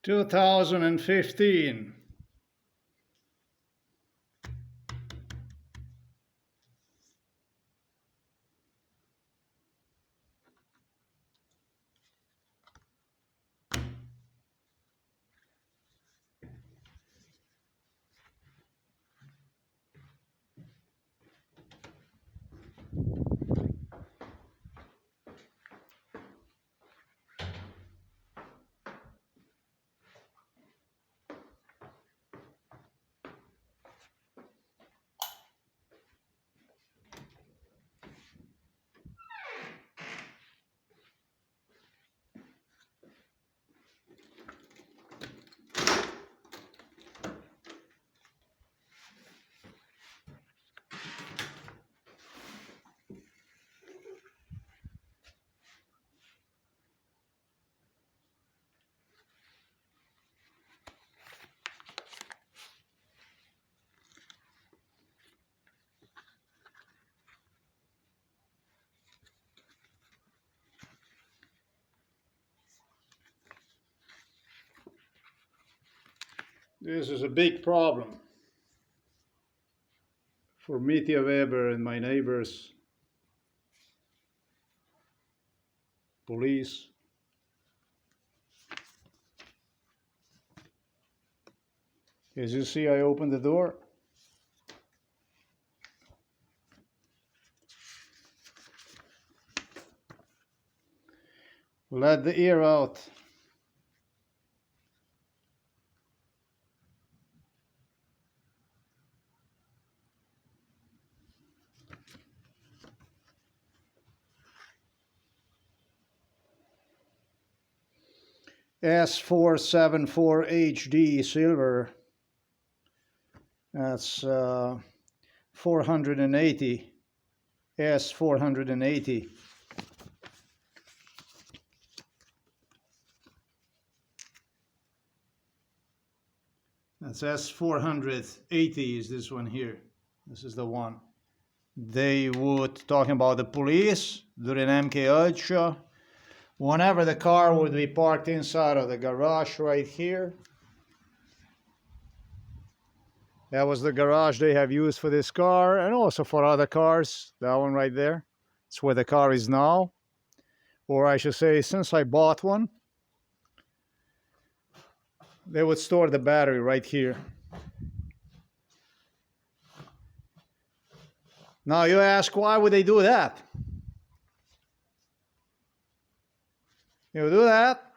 2015. This is a big problem for Mitya Weber and my neighbors, police. As you see, I opened the door. Let the air out. S474HD silver. That's 480. S480. That's S480 is this one here. This is the one. They would, talking about the police during MK Ultra, whenever the car would be parked inside of the garage right here. That was the garage they have used for this car and also for other cars. That one right there. It's where the car is now. Or I should say, since I bought one, they would store the battery right here. Now you ask, why would they do that? You do that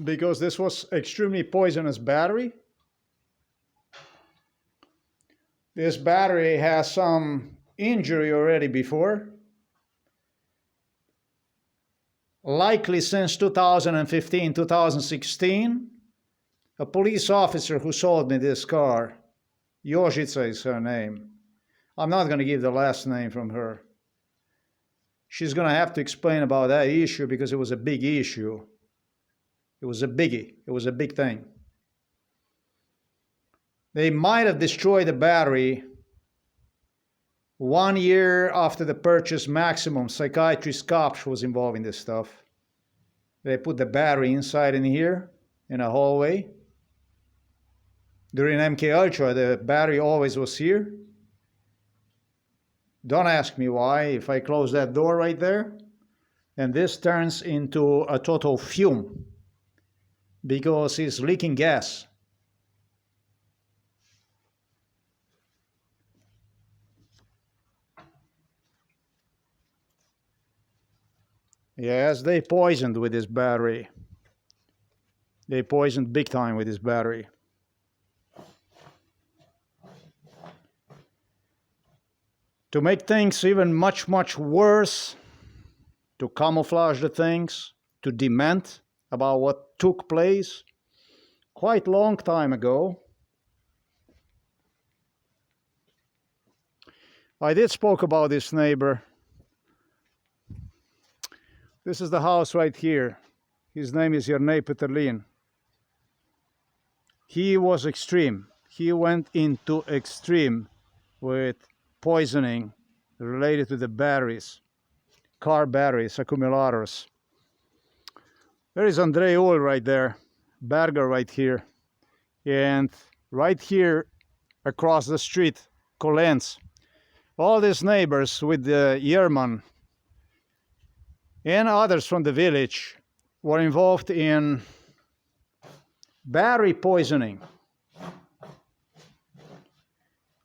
because this was extremely poisonous battery. This battery has some injury already before. Likely since 2015, 2016, a police officer who sold me this car, Yoshitsa is her name. I'm not going to give the last name from her. She's going to have to explain about that issue because it was a big issue. It was a biggie. It was a big thing. They might have destroyed the battery 1 year after the purchase maximum. Psychiatrist Kopch was involved in this stuff. They put the battery inside in here, in a hallway. During MK Ultra, the battery always was here. Don't ask me why. If I close that door right there, then this turns into a total fume because it's leaking gas. Yes, they poisoned with this battery. They poisoned big time with this battery. To make things even much worse, to camouflage the things, to dement about what took place quite long time ago. I did spoke about this neighbor. This is the house right here. His name is Yernei Peterlin. He was extreme. He went into extreme with poisoning related to the batteries, car batteries, accumulators. There is Andrei Uhl right there, Berger right here, and right here across the street, Kolenz. All these neighbors with the Yerman and others from the village were involved in battery poisoning.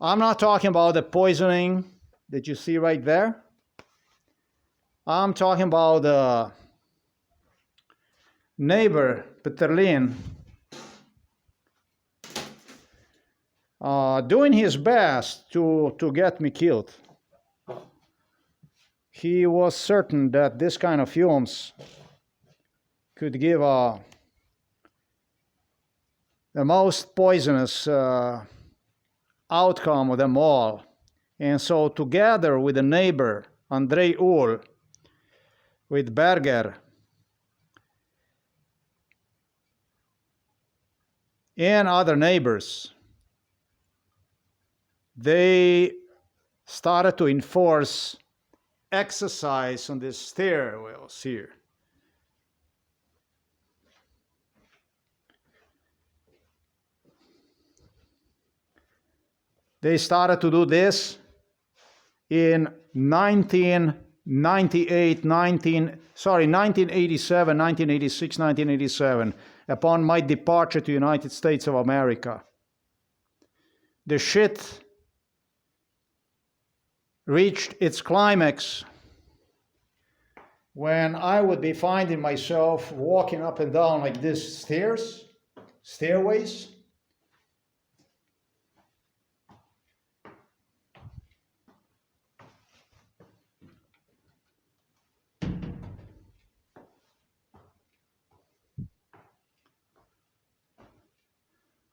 I'm not talking about the poisoning that you see right there. I'm talking about the neighbor, Peterlin, doing his best to get me killed. He was certain that this kind of fumes could give the most poisonous outcome of them all. And so together with the neighbor, Andrei Uhl, with Berger, and other neighbors, they started to enforce exercise on these stairwells here. They started to do this in 1987, 1986, 1987, upon my departure to the United States of America. The shit reached its climax when I would be finding myself walking up and down like this stairways.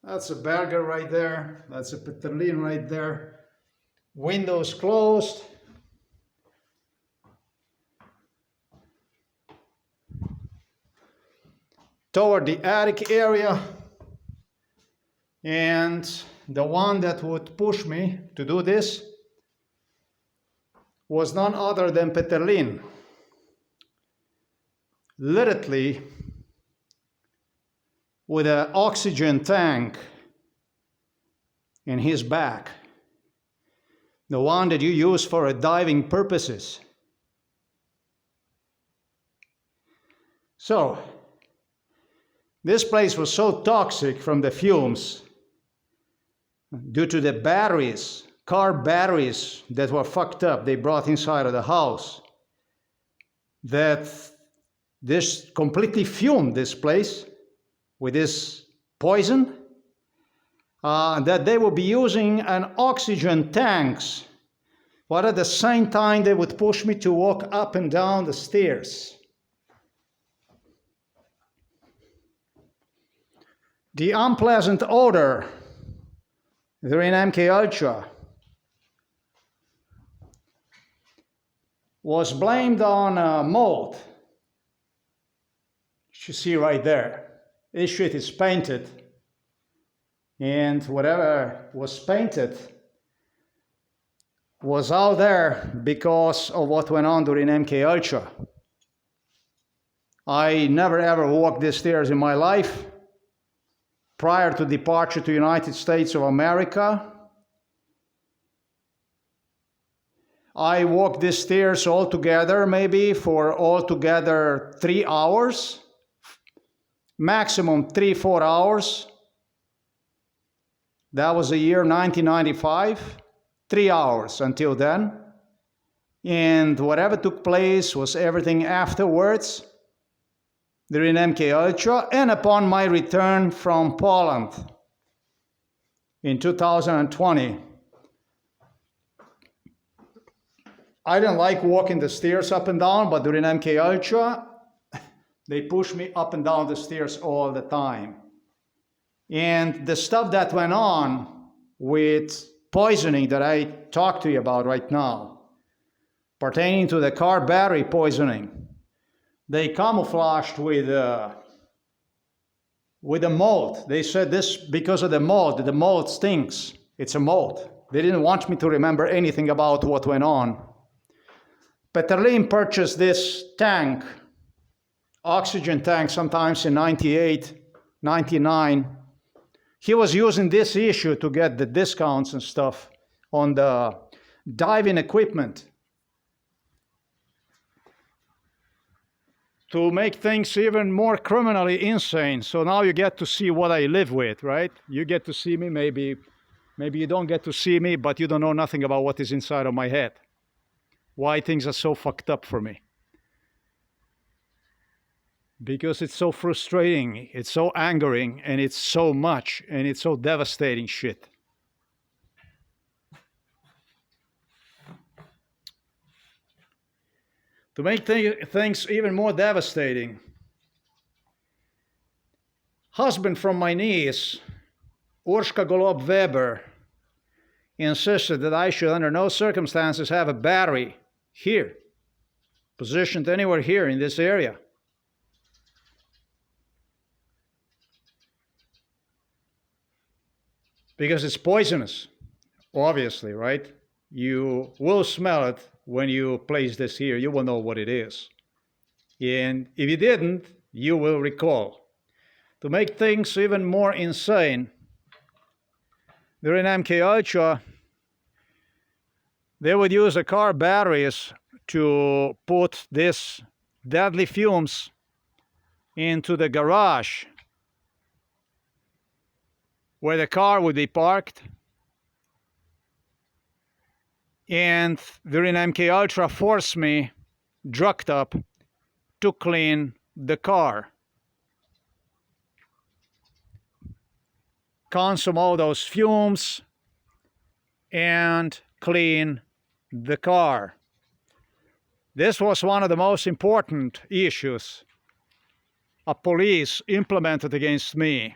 That's a Berger right there. That's a Peterlin right there. Windows closed. Toward the attic area. And the one that would push me to do this was none other than Peterlin. Literally, with an oxygen tank in his back, the one that you use for diving purposes. So, this place was so toxic from the fumes due to the batteries, car batteries that were fucked up, they brought inside of the house, that this completely fumed this place with this poison, that they would be using an oxygen tanks, but at the same time they would push me to walk up and down the stairs. The unpleasant odor during MK Ultra was blamed on mold. You see right there. This shit is painted, and whatever was painted was out there because of what went on during MK Ultra. I never ever walked these stairs in my life. Prior to departure to the United States of America, I walked these stairs altogether, maybe for altogether 3 hours. Maximum 3-4 hours. That was the year 1995. 3 hours until then. And whatever took place was everything afterwards, during MK Ultra, and upon my return from Poland in 2020. I didn't like walking the stairs up and down, but during MK Ultra, they pushed me up and down the stairs all the time. And the stuff that went on with poisoning that I talked to you about right now, pertaining to the car battery poisoning, they camouflaged with the mold. They said this because of the mold stinks. It's a mold. They didn't want me to remember anything about what went on. Peterlin purchased this tank oxygen tank sometimes in 98, 99. He was using this issue to get the discounts and stuff on the diving equipment to make things even more criminally insane. So now you get to see what I live with, right? You get to see me, maybe you don't get to see me, but you don't know nothing about what is inside of my head. Why things are so fucked up for me. Because it's so frustrating, it's so angering, and it's so much, and it's so devastating shit. To make things even more devastating, husband from my niece, Urška Golob Weber, insisted that I should under no circumstances have a battery here, positioned anywhere here in this area. Because it's poisonous, obviously, right? You will smell it when you place this here. You will know what it is. And if you didn't, you will recall. To make things even more insane, during MK Ultra, they would use the car batteries to put these deadly fumes into the garage where the car would be parked. And during MK Ultra, forced me, drugged up, to clean the car. Consume all those fumes and clean the car. This was one of the most important issues a police implemented against me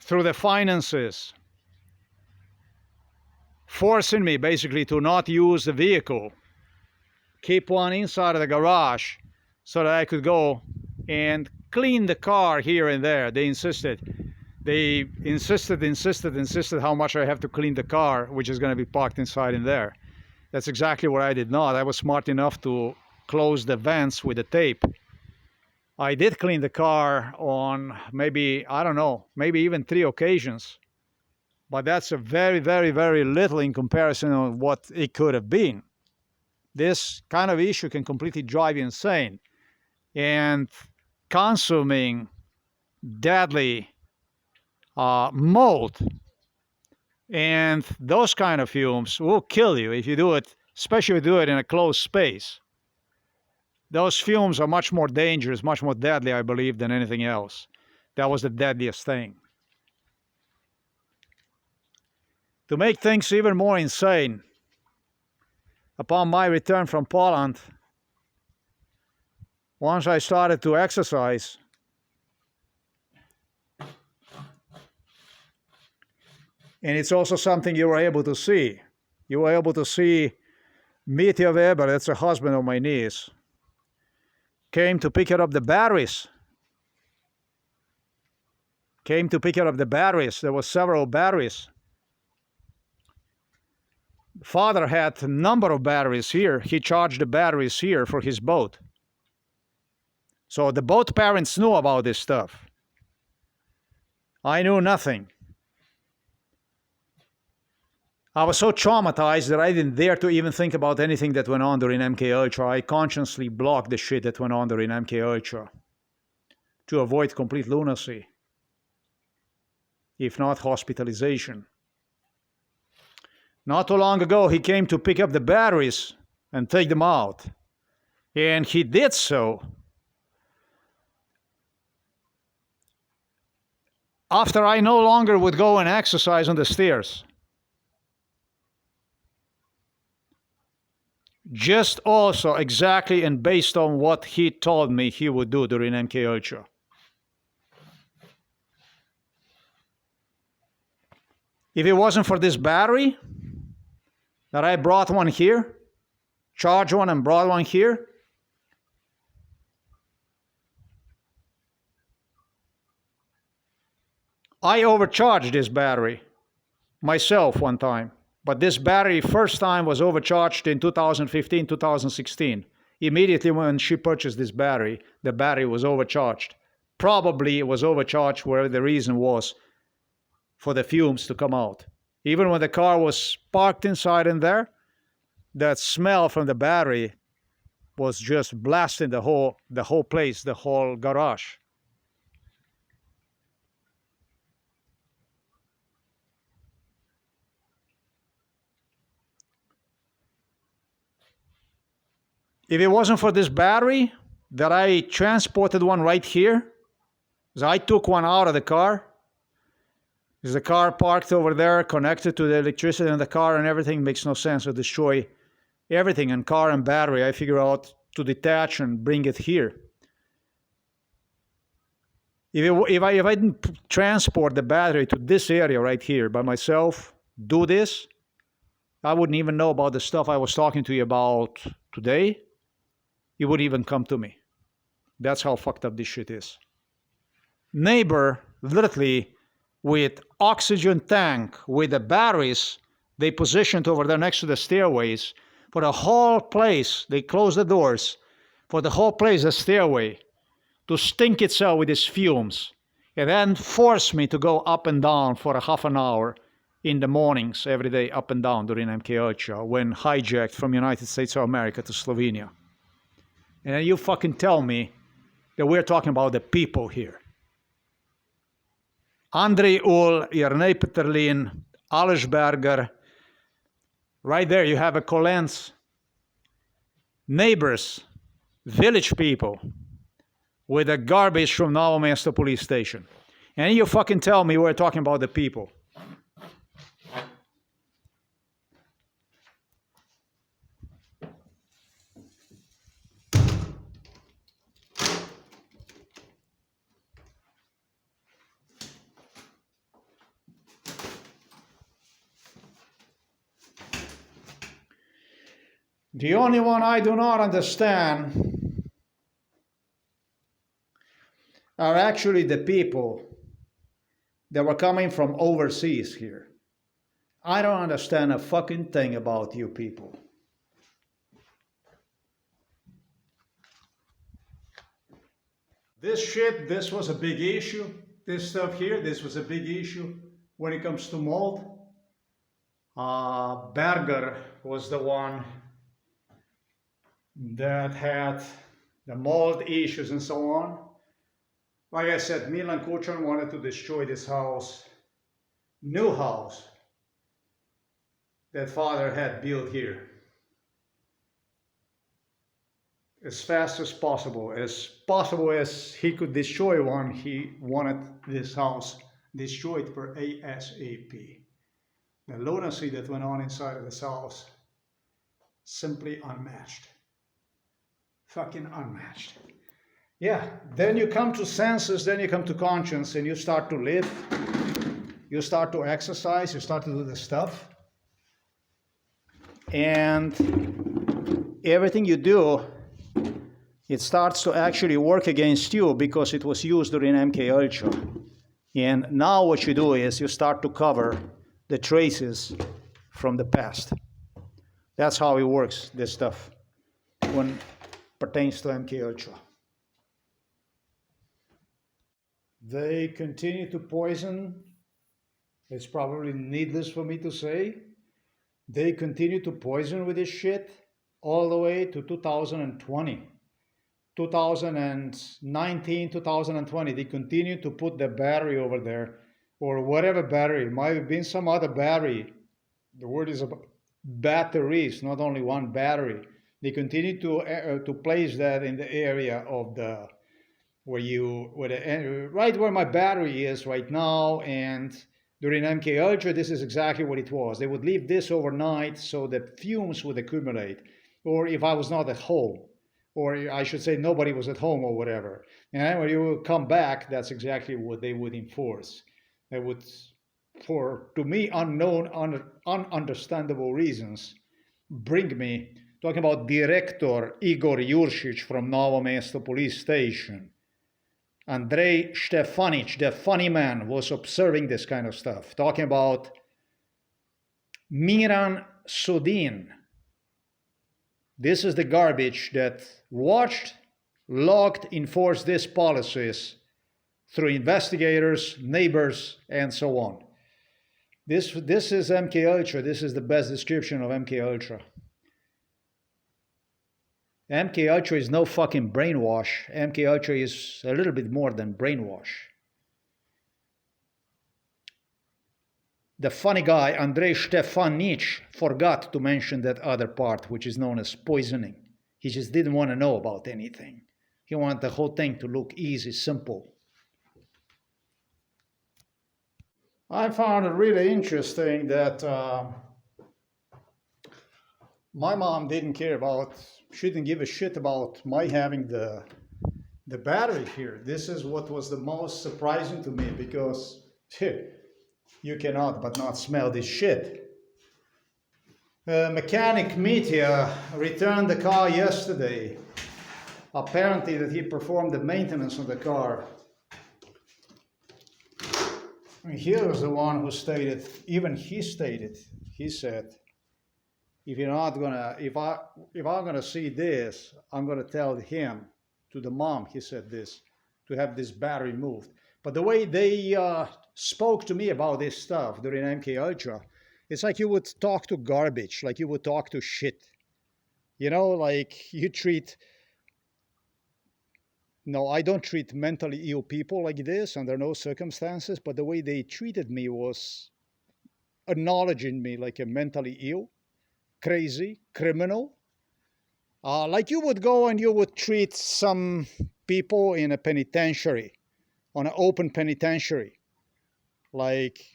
through the finances, forcing me basically to not use the vehicle, keep one inside of the garage so that I could go and clean the car here and there. They insisted how much I have to clean the car, which is going to be parked inside in there. That's exactly what I did not. I was smart enough to close the vents with the tape. I did clean the car on maybe, I don't know, maybe even 3 occasions. But that's a very, very, very little in comparison of what it could have been. This kind of issue can completely drive you insane. And consuming deadly mold and those kind of fumes will kill you if you do it, especially if you do it in a closed space. Those fumes are much more dangerous, much more deadly, I believe, than anything else. That was the deadliest thing. To make things even more insane, upon my return from Poland, once I started to exercise, and it's also something you were able to see. You were able to see Mitya Weber, that's the husband of my niece, came to pick up the batteries. There were several batteries. Father had a number of batteries here. He charged the batteries here for his boat. So the both parents knew about this stuff. I knew nothing. I was so traumatized that I didn't dare to even think about anything that went on during MK Ultra. I consciously blocked the shit that went on during MK Ultra to avoid complete lunacy, if not hospitalization. Not too long ago, he came to pick up the batteries and take them out. And he did so after I no longer would go and exercise on the stairs. Just also exactly and based on what he told me he would do during MK Ultra. If it wasn't for this battery, that I brought one here, charged one and brought one here, I overcharged this battery myself one time. But this battery first time was overcharged in 2015, 2016. Immediately when she purchased this battery, the battery was overcharged. Probably it was overcharged wherever the reason was for the fumes to come out. Even when the car was parked inside in there, that smell from the battery was just blasting the whole place, the whole garage. If it wasn't for this battery that I transported one right here, so I took one out of the car. Is the car parked over there, connected to the electricity in the car, and everything makes no sense to destroy everything in car and battery. I figure out to detach and bring it here. If I didn't transport the battery to this area right here by myself, do this, I wouldn't even know about the stuff I was talking to you about today. It wouldn't even come to me. That's how fucked up this shit is. Neighbor, literally, with oxygen tank, with the batteries they positioned over there next to the stairways, for the whole place, they closed the doors, for the whole place, the stairway, to stink itself with these fumes, and then force me to go up and down for a half an hour in the mornings, every day, up and down during MK Ultra, when hijacked from United States of America to Slovenia. And then you fucking tell me that we're talking about the people here. Andrei Ul, Jernej Peterlin, Aleš Berger. Right there you have a Kolens. Neighbors, village people, with the garbage from Novo Mesto police station. And you fucking tell me we're talking about the people. The only one I do not understand are actually the people that were coming from overseas here. I don't understand a fucking thing about you people. This shit, this was a big issue. This stuff here, this was a big issue when it comes to mold. Berger was the one that had the mold issues and so on. Like I said, Milan Kuchan wanted to destroy this house, new house, that father had built here. As fast as possible as he could destroy one, he wanted this house destroyed per ASAP. The lunacy that went on inside of this house, simply unmatched. Fucking unmatched. Yeah, then you come to senses, then you come to conscience, and you start to live. You start to exercise, you start to do this stuff. And everything you do, it starts to actually work against you because it was used during MK Ultra. And now what you do is you start to cover the traces from the past. That's how it works, this stuff, when it pertains to MK Ultra. They continue to poison. It's probably needless for me to say. They continue to poison with this shit all the way to 2020. 2019, 2020, they continue to put the battery over there, or whatever battery. It might have been some other battery. The word is about batteries, not only one battery. They continue to place that in the area of the right where my battery is right now. And during MK Ultra, this is exactly what it was. They would leave this overnight so that fumes would accumulate, or if I was not at home, or I should say nobody was at home or whatever. And when you would come back, that's exactly what they would enforce. They would, for to me unknown, ununderstandable reasons, bring me, talking about Director Igor Juršić from Novo Mesto police station. Andrei Štefanić, the funny man, was observing this kind of stuff, talking about Miran Sudin, This is the garbage that watched, logged, enforced these policies through investigators, neighbors, and so on. This is MK Ultra. This is the best description of MK Ultra. MK Ultra is no fucking brainwash. MK Ultra is a little bit more than brainwash. The funny guy, Andrei Stefanich, forgot to mention that other part, which is known as poisoning. He just didn't want to know about anything. He wanted the whole thing to look easy, simple. I found it really interesting that my mom didn't care about, she didn't give a shit about my having the battery here. This is what was the most surprising to me, because you cannot but not smell this shit. Mechanic Mitya returned the car yesterday. Apparently that he performed the maintenance on the car. And here was the one who stated, even he stated, he said, if you're not gonna, if I'm gonna see this, I'm gonna tell him, to the mom, he said this, to have this battery moved. But the way they spoke to me about this stuff during MK Ultra, it's like you would talk to garbage, like you would talk to shit. You know, like you treat, no, I don't treat mentally ill people like this under no circumstances, but the way they treated me was acknowledging me like a mentally ill, crazy, criminal. Like you would go and you would treat some people in a penitentiary, on an open penitentiary. Like,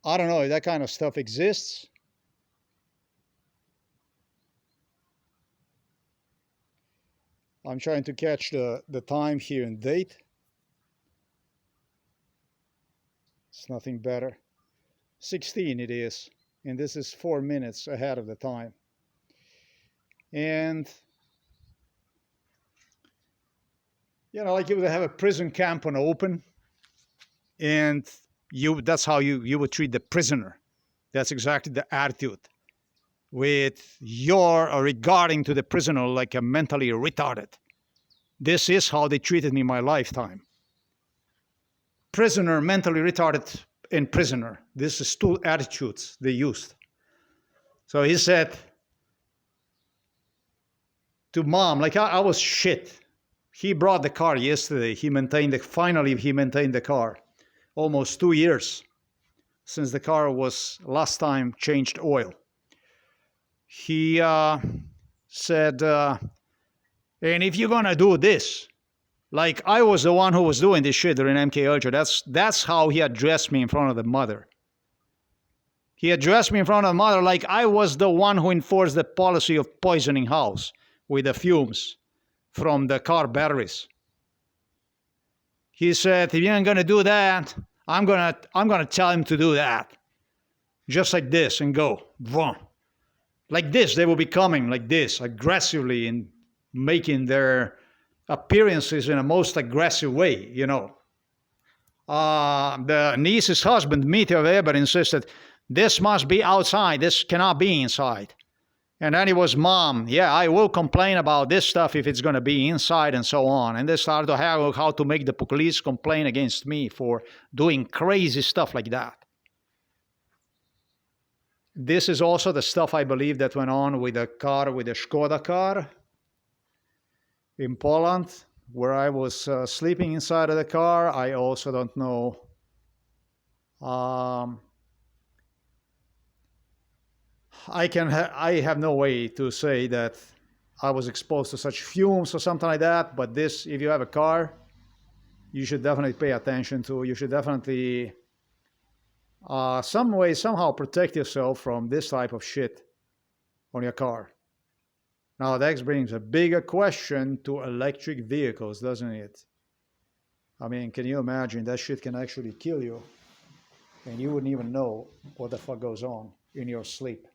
I don't know if that kind of stuff exists. I'm trying to catch the time here and date. It's nothing better. 16 it is. And this is 4 minutes ahead of the time. And, you know, like you would have a prison camp on open. And that's how you would treat the prisoner. That's exactly the attitude. With your regarding to the prisoner like a mentally retarded. This is how they treated me my lifetime. Prisoner, mentally retarded, and prisoner. This is two attitudes they used. So he said to mom, like I was shit. He brought the car yesterday. Finally he maintained the car. Almost 2 years since the car was last time changed oil. He said, and if you're gonna do this, like I was the one who was doing this shit during MK Ultra, that's how he addressed me in front of the mother. He addressed me in front of the mother like I was the one who enforced the policy of poisoning house with the fumes from the car batteries. He said, if you ain't gonna do that, I'm gonna tell him to do that. Just like this and go. Vroom. Like this, they will be coming like this, aggressively and making their appearances in a most aggressive way, you know. The niece's husband, Mitya Weber, insisted, this must be outside, this cannot be inside. And then it was mom, yeah, I will complain about this stuff if it's going to be inside and so on. And they started to have how to make the police complain against me for doing crazy stuff like that. This is also the stuff I believe that went on with the car, with the Skoda car in Poland, where I was sleeping inside of the car. I also don't know. I have no way to say that I was exposed to such fumes or something like that, but this, if you have a car, you should definitely pay attention to. You should definitely some way, somehow protect yourself from this type of shit on your car. Now that brings a bigger question to electric vehicles, doesn't it? I mean, can you imagine that shit can actually kill you and you wouldn't even know what the fuck goes on in your sleep?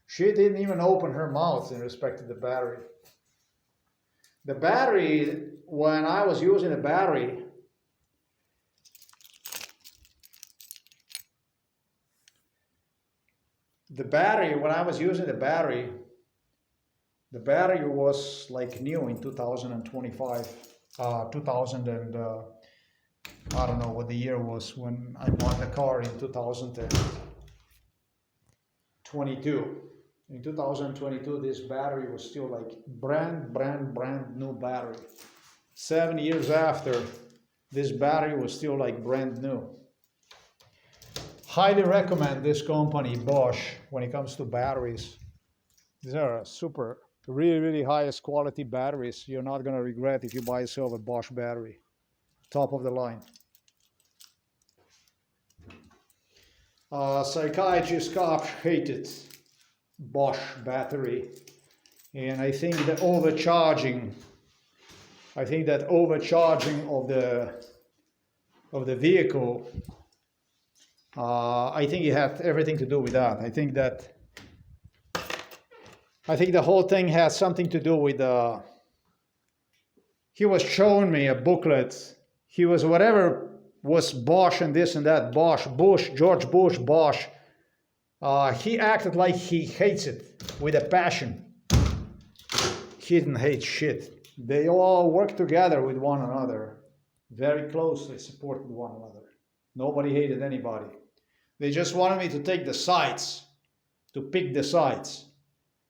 She didn't even open her mouth in respect to the battery. The battery, when I was using the battery, The battery, when I was using the battery was like new in 2025, 2000 and I don't know what the year was when I bought the car in 2022. In 2022, this battery was still like brand new battery. 7 years after, this battery was still like brand new. Highly recommend this company, Bosch, when it comes to batteries. These are super, really highest quality batteries. You're not gonna regret if you buy yourself a Bosch battery. Top of the line. Psychiatrist cop hated Bosch battery, and I think that overcharging of the vehicle, I think it had everything to do with that. I think the whole thing has something to do with he was showing me a booklet. He was whatever was Bosch and this and that, George Bush, Bosch. He acted like he hates it with a passion. He didn't hate shit. They all worked together with one another, very closely supported one another. Nobody hated anybody. They just wanted me to take the sides, to pick the sides,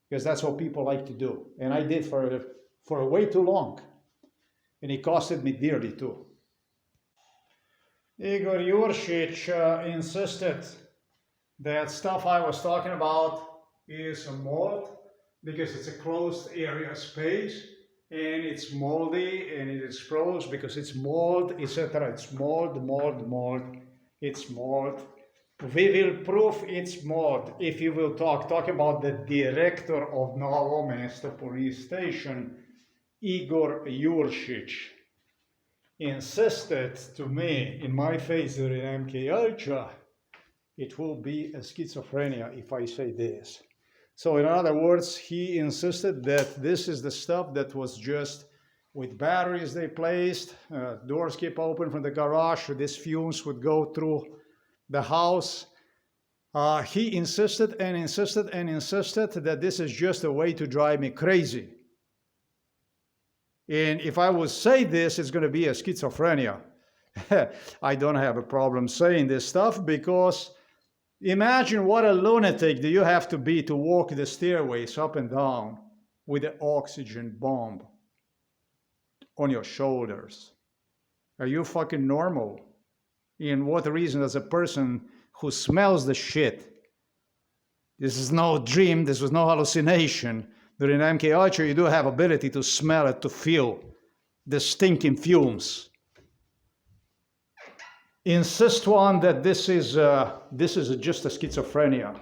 because that's what people like to do. And I did for way too long. And it costed me dearly too. Igor Yurshich insisted that stuff I was talking about is a mold because it's a closed area space and it's moldy and it explodes because it's mold, etc. It's mold, it's mold. We will prove it's mold if you will talk about the director of Novo Mesto police station, Igor Yurshich. Insisted to me in my face during MK Ultra, it will be a schizophrenia if I say this. So in other words, he insisted that this is the stuff that was just with batteries they placed, doors keep open from the garage, so these fumes would go through the house. He insisted that this is just a way to drive me crazy. And if I would say this, it's going to be a schizophrenia. I don't have a problem saying this stuff because imagine what a lunatic do you have to be to walk the stairways up and down with an oxygen bomb on your shoulders. Are you fucking normal? And what reason does a person who smells the shit, this is no dream, this was no hallucination, during MK Ultra, you do have ability to smell it, to feel the stinking fumes. Insist one that this is just a schizophrenia.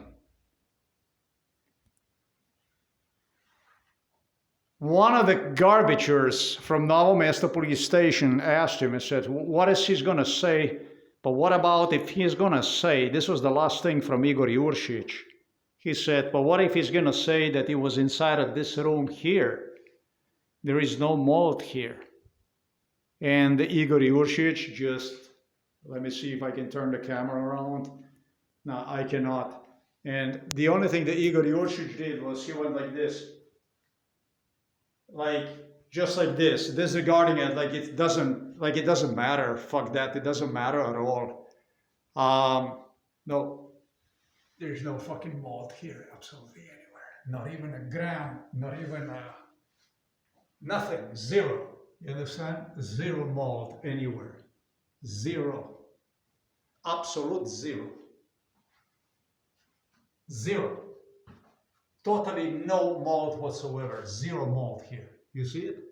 One of the garbagers from Novo Mesto police station asked him and said, what is he going to say? But what about if he's going to say, this was the last thing from Igor Yurshich. He said, but what if he's going to say that he was inside of this room here? There is no mold here. And Igor Yurshich just, let me see if I can turn the camera around. No, I cannot. And the only thing that Igor Yurshich did was he went like this. Like, just like this, disregarding it, like it doesn't matter. Fuck that, it doesn't matter at all. No. There's no fucking mold here, absolutely anywhere. Not even a gram, not even nothing, zero. You understand? Zero mold anywhere. Zero. Absolute zero. Zero. Totally no mold whatsoever. Zero mold here. You see it?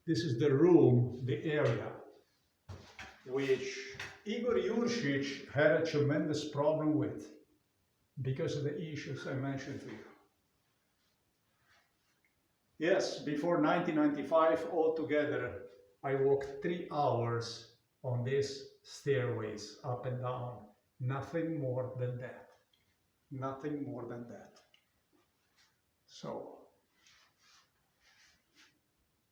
This is the room, the area, which Igor Yurshich had a tremendous problem with, because of the issues I mentioned to you. Yes, before 1995 altogether, I walked 3 hours on these stairways up and down. Nothing more than that. Nothing more than that. So,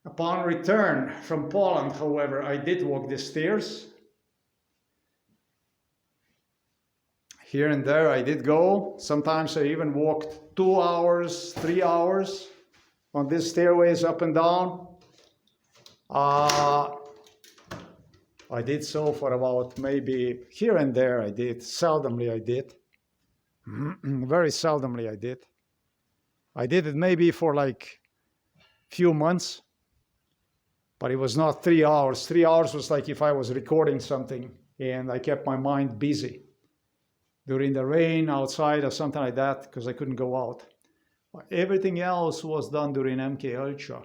upon return from Poland, however, I did walk the stairs. Here and there I did go. Sometimes I even walked 2 hours, 3 hours on these stairways up and down. I did so for about maybe here and there I did. Seldomly I did. Very seldomly I did. I did it maybe for like few months, but it was not 3 hours. 3 hours was like if I was recording something and I kept my mind busy during the rain outside or something like that because I couldn't go out. Everything else was done during MK Ultra.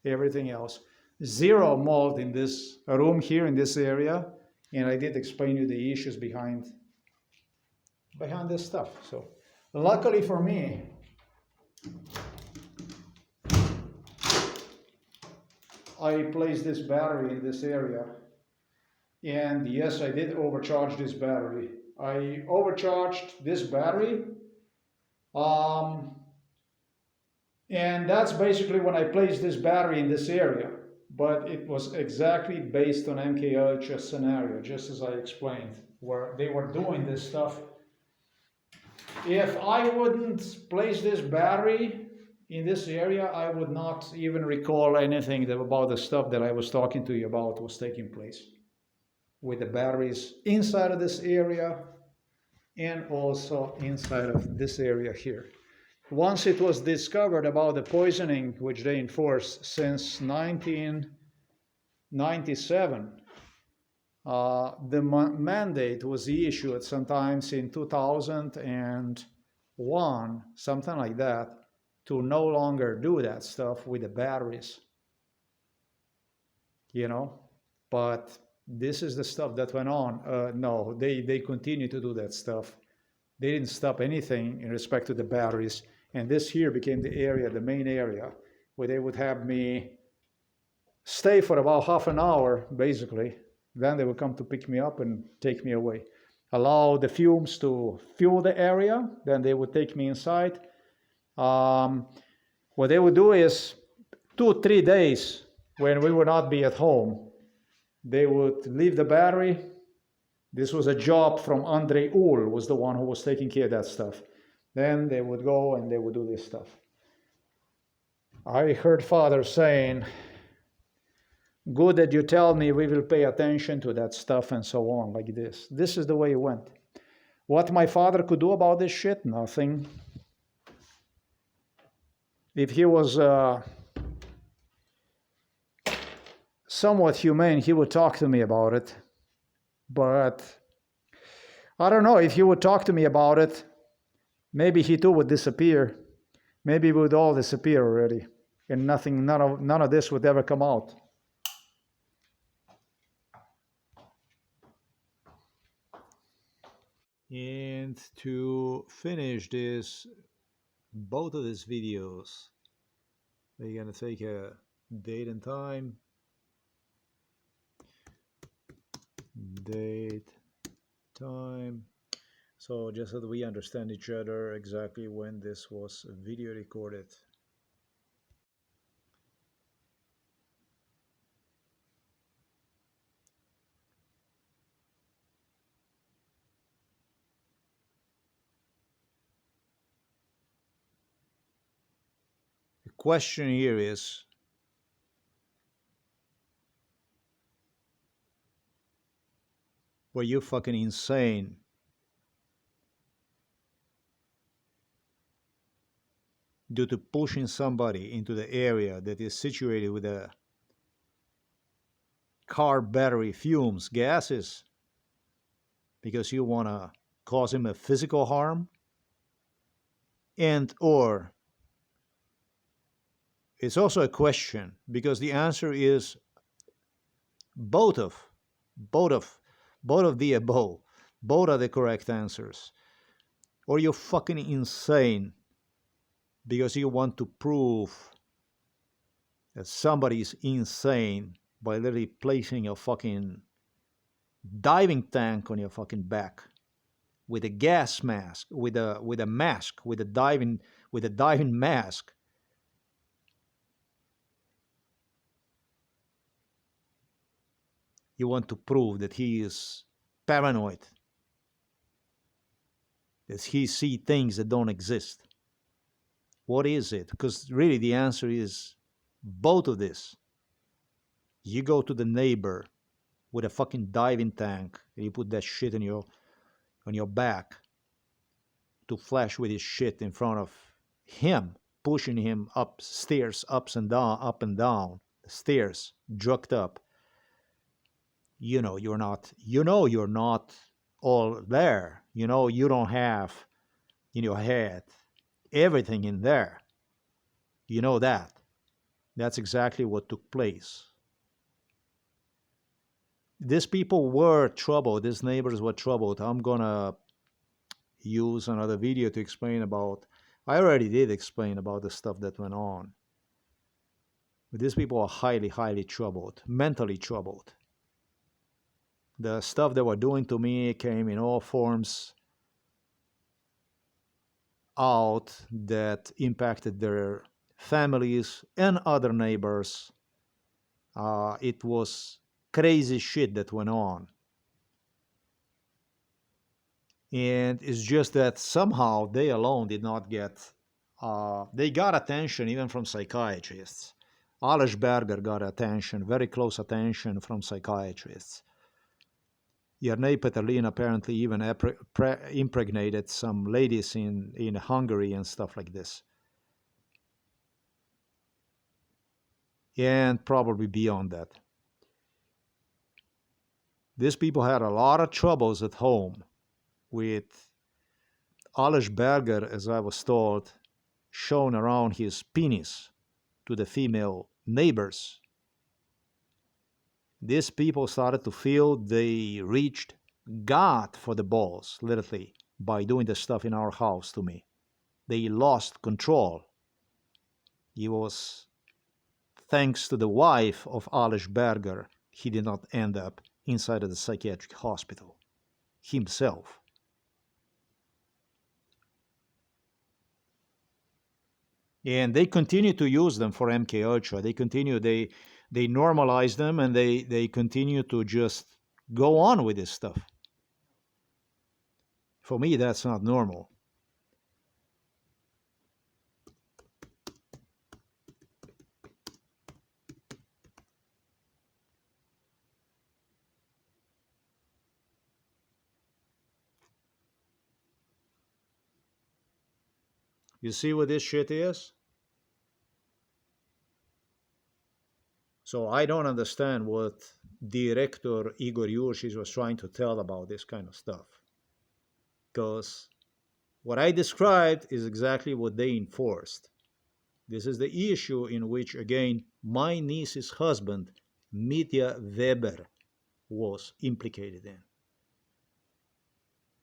Everything else. Zero mold in this room here in this area, and I did explain you the issues behind this stuff. So luckily for me, I placed this battery in this area, and yes, I did overcharge this battery. I overcharged this battery, and that's basically when I placed this battery in this area. But it was exactly based on MK Ultra scenario, just as I explained, where they were doing this stuff. If I wouldn't place this battery in this area, I would not even recall anything about the stuff that I was talking to you about was taking place with the batteries inside of this area and also inside of this area here. Once it was discovered about the poisoning, which they enforced since 1997, the mandate was issued sometimes in 2001, something like that, to no longer do that stuff with the batteries, but this is the stuff that went on. No, they continue to do that stuff. They didn't stop anything in respect to the batteries, and this here became the area, the main area, where they would have me stay for about half an hour, basically. Then they would come to pick me up and take me away. Allow the fumes to fuel the area, then they would take me inside. What they would do is 2-3 days when we would not be at home, they would leave the battery. This was a job from Andre Uhl, was the one who was taking care of that stuff. Then they would go and they would do this stuff. I heard Father saying, good that you tell me, we will pay attention to that stuff and so on, like this. This is the way it went. What my father could do about this shit? Nothing. If he was somewhat humane, he would talk to me about it. But I don't know, if he would talk to me about it, maybe he too would disappear. Maybe we would all disappear already, and none of this would ever come out. And to finish both of these videos, we're gonna take a date and time. Date, time. So just so that we understand each other exactly when this was video recorded. The question here is, were you fucking insane due to pushing somebody into the area that is situated with a car battery fumes, gases, because you want to cause him a physical harm? And or it's also a question, because the answer is both of the above. Both are the correct answers. Or you're fucking insane because you want to prove that somebody's insane by literally placing a fucking diving tank on your fucking back with a gas mask, with a mask, with a diving mask. You want to prove that he is paranoid. Does he see things that don't exist? What is it? Because really the answer is both of this. You go to the neighbor with a fucking diving tank and you put that shit on your back to flash with his shit in front of him, pushing him upstairs, up and down the stairs, drugged up. You're not all there. You don't have in your head everything in there. You know that. That's exactly what took place. These people were troubled. These neighbors were troubled. I'm gonna use another video to explain about. I already did explain about the stuff that went on. But these people are highly, highly troubled, mentally troubled. The stuff they were doing to me came in all forms out that impacted their families and other neighbors. It was crazy shit that went on. And it's just that somehow they alone did not get, they got attention even from psychiatrists. Alex Berger got attention, very close attention from psychiatrists. Jernei Peterlin apparently even impregnated some ladies in Hungary and stuff like this. And probably beyond that. These people had a lot of troubles at home with Alex Berger, as I was told, showing around his penis to the female neighbors. These people started to feel they reached God for the balls, literally, by doing the stuff in our house to me. They lost control. It was thanks to the wife of Alex Berger, he did not end up inside of the psychiatric hospital himself. And they continue to use them for MK Ultra. They normalize them, and they continue to just go on with this stuff. For me, that's not normal. You see what this shit is? So I don't understand what director Igor Yurshis was trying to tell about this kind of stuff. Because what I described is exactly what they enforced. This is the issue in which, again, my niece's husband, Mitya Weber, was implicated in.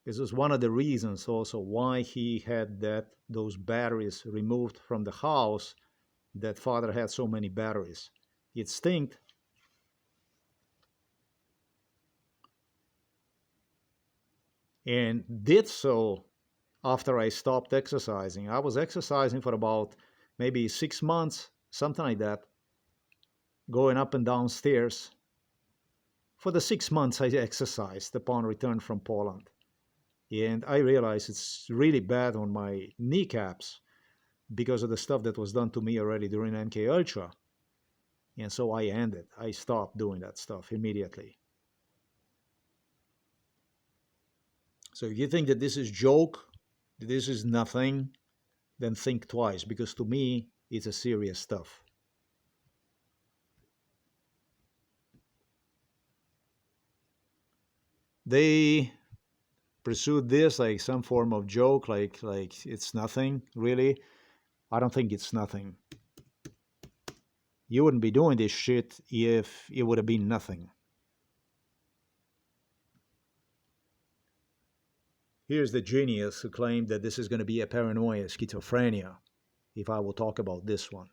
This is one of the reasons also why he had those batteries removed from the house, that father had so many batteries. It stinked. And did so after I stopped exercising. I was exercising for about maybe 6 months, something like that, going up and down stairs. For the 6 months I exercised upon return from Poland. And I realized it's really bad on my kneecaps because of the stuff that was done to me already during MK Ultra. And so I stopped doing that stuff immediately. So if you think that this is joke, that this is nothing, then think twice, because to me, it's a serious stuff. They pursued this like some form of joke, like it's nothing, really. I don't think it's nothing. You wouldn't be doing this shit if it would have been nothing. Here's the genius who claimed that this is going to be a paranoia, schizophrenia, if I will talk about this one.